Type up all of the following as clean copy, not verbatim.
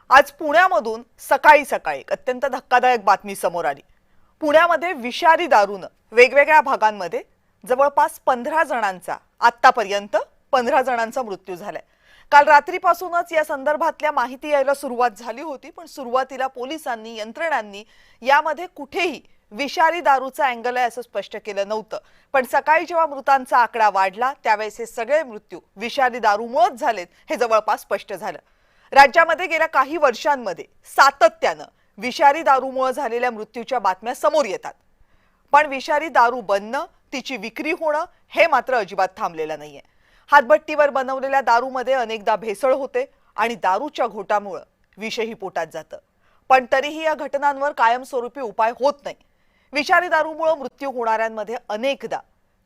आज पुण्यामधून सकाळी सकाळी अत्यंत धक्कादायक बातमी समोर आली। पुण्यामध्ये विषारी दारूने वेगवेगळ्या भागांमध्ये जवळपास 15 जणांचा आतापर्यंत 15 जणांचा मृत्यू झालाय। काल रात्रीपासूनच या संदर्भातल्या माहिती यायला सुरुवात झाली होती, पण सुरुवातीला पोलिसांनी यंत्रणांनी यामध्ये कुठेही विषारी दारूचा अँगल आहे असं स्पष्ट केलं नव्हतं। पण सकाळी जेव्हा मृतांचा आकडा वाढला त्यावेळेस हे सगळे मृत्यू विषारी दारूमुळेच झालेत हे जवळपास स्पष्ट झालं। राज्यामध्ये गेल्या काही वर्षांमध्ये सातत्याने विषारी दारूमुळे झालेल्या मृत्यूच्या बातम्या समोर येतात, पण विषारी दारू बनणं, तिची विक्री होणं हे मात्र अजिबात थांबलेलं नाहीये। हातभट्टीवर बनवलेल्या दारूमध्ये अनेकदा भेसळ होते आणि दारूच्या घोटामुळे विषही पोटात जातं, पण तरीही या घटनांवर कायमस्वरूपी उपाय होत नाही। विषारी दारूमुळे मृत्यू होणाऱ्यांमध्ये अनेकदा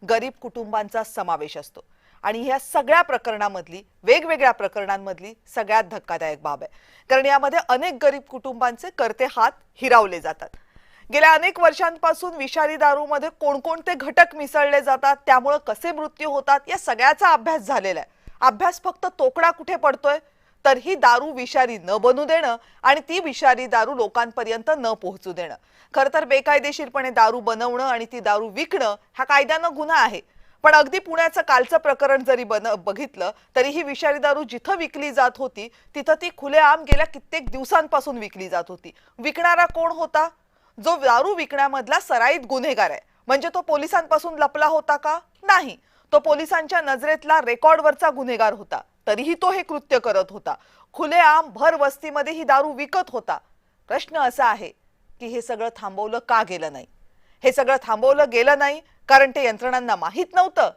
गरीब कुटुंबांचा समावेश असतो आणि ह्या सगळ्या प्रकरणांमधली वेगवेगळ्या प्रकरणांमधली सगळ्यात धक्कादायक बाब आहे, कारण यामध्ये अनेक गरीब कुटुंबांचे करते हात हिरावले जातात। गेल्या अनेक वर्षांपासून विषारी दारूमध्ये कोणकोणते घटक मिसळले जातात, त्यामुळे कसे मृत्यू होतात या सगळ्याचा अभ्यास झालेला आहे। अभ्यास फक्त तोकडा कुठे पडतोय, तर ही दारू विषारी न बनू देणं आणि ती विषारी दारू लोकांपर्यंत न पोहोचू देणं। खरं तर बेकायदेशीरपणे दारू बनवणं आणि ती दारू विकणं हा कायद्यानं गुन्हा आहे, पण अगदी पुण्याचं कालचं प्रकरण जरी बघितलं तरी ही विषारी दारू जिथं विकली जात होती तिथं ती खुलेआम गेल्या कित्येक दिवसांपासून विकली जात होती। विकणारा कोण होता? जो दारू विकण्यामधला सराईत गुन्हेगार आहे। म्हणजे तो पोलिसांपासून लपला होता का? नाही, तो पोलिसांच्या नजरेतला रेकॉर्डवरचा गुन्हेगार होता, तरीही तो हे कृत्य करत होता। खुलेआम भर वस्तीमध्ये ही दारू विकत होता। प्रश्न असा आहे की हे सगळं थांबवलं का गेलं नाही? हे सगळं थांबवलं गेलं नाही कारण ते यंत्रणांना माहित नव्हतं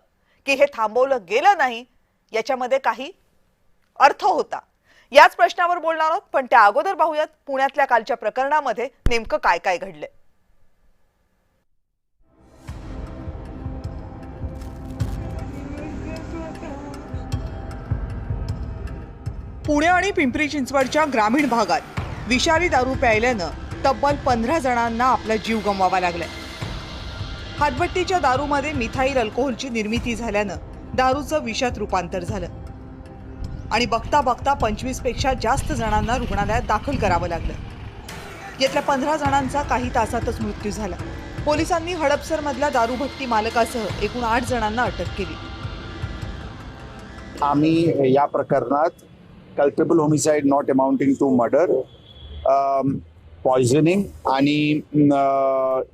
की हे थांबवलं गेलं नाही याच्यामध्ये काही अर्थ होता। याच प्रश्नावर बोलणार आहोत, पण त्या अगोदर पाहूयात पुण्यातल्या कालच्या प्रकरणामध्ये नेमकं काय काय घडले। पुणे आणि पिंपरी चिंचवडच्या ग्रामीण भागात विषारी दारू प्यायल्यानं तब्बल 15 जणांना आपला जीव गमवावा लागलाय। हातभट्टीच्या दारूमध्ये मिथाईल अल्कोहोलची निर्मिती झाल्यानं दारूचं विषात रूपांतर झालं आणि बघता बघता 25 पेक्षा जास्त जणांना रुग्णालयात दाखल करावं लागलं। यातल्या 15 जणांचा काही तासातच मृत्यू झाला। पोलिसांनी हडपसर मधल्या दारूभट्टी मालकासह एकूण 8 जणांना अटक केली। आम्ही या प्रकरणात culpable homicide not amounting to murder, poisoning आणि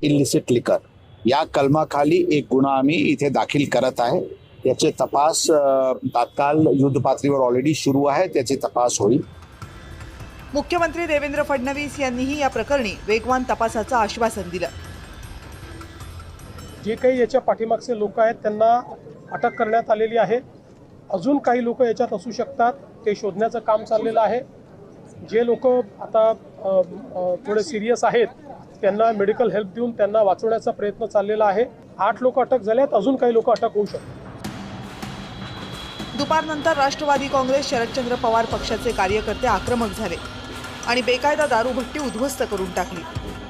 इलिसिट लिकर या कलमाखाली एक गुन्हा आम्ही इथे दाखल करत आहे। याचे तपास तात्काळ युद्ध पातळीवर ऑलरेडी सुरू आहे, त्याचे तपास होईल। मुख्यमंत्री देवेंद्र फडणवीस यांनीही या प्रकरणी वेगवान तपासाचं आश्वासन दिलं। जे काही याच्या पाठीमागचे लोक आहेत त्यांना अटक करण्यात आलेली आहे। अजून काही लोक याच्यात असू शकतात, ते शोधण्याचं काम चाललेलं आहे। जे लोक आता थोडे सिरियस आहेत त्यांना मेडिकल हेल्प देऊन त्यांना वाचवण्याचा प्रयत्न चाललेला आहे। 8 लोक अटक झालेत, अजून काही लोक अटक होऊ शकतात। दुपारनंतर राष्ट्रवादी काँग्रेस शरदचंद्र पवार पक्षाचे कार्यकर्ते आक्रमक झाले आणि बेकायदा दारूभट्टी उद्ध्वस्त करून टाकली।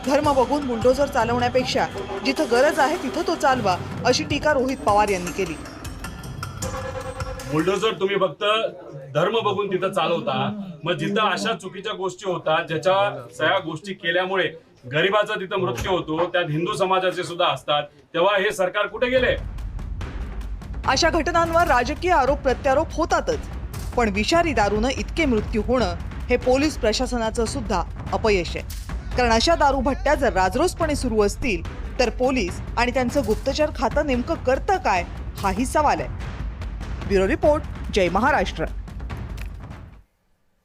धर्म बघून बुलडोझर चालवण्यापेक्षा जिथं गरज आहे तिथं तो चालवा, अशी टीका रोहित पवार यांनी केली। बुलडोझर तुम्ही फक्त धर्म बघून तिथं चालवता, मग जिथं अशा चुकीच्या गोष्टी होतात ज्याच्या सगळ्या गोष्टी केल्यामुळे गरिबाचा तिथं मृत्यू होतो, त्यात हिंदू समाजाचे सुद्धा असतात, तेव्हा हे सरकार कुठे गेले? अशा घटनांवर राजकीय आरोप प्रत्यारोप होतातच, पण विषारी दारूनं इतके मृत्यू होणं हे पोलीस प्रशासनाचं सुद्धा अपयश आहे। कारण अशा दारूभट्ट्या जर राजरोसपणे सुरू असतील तर पोलीस आणि त्यांचं गुप्तचर खातं नेमकं करतं काय, हाही सवाल आहे। ब्युरो रिपोर्ट, जय महाराष्ट्र।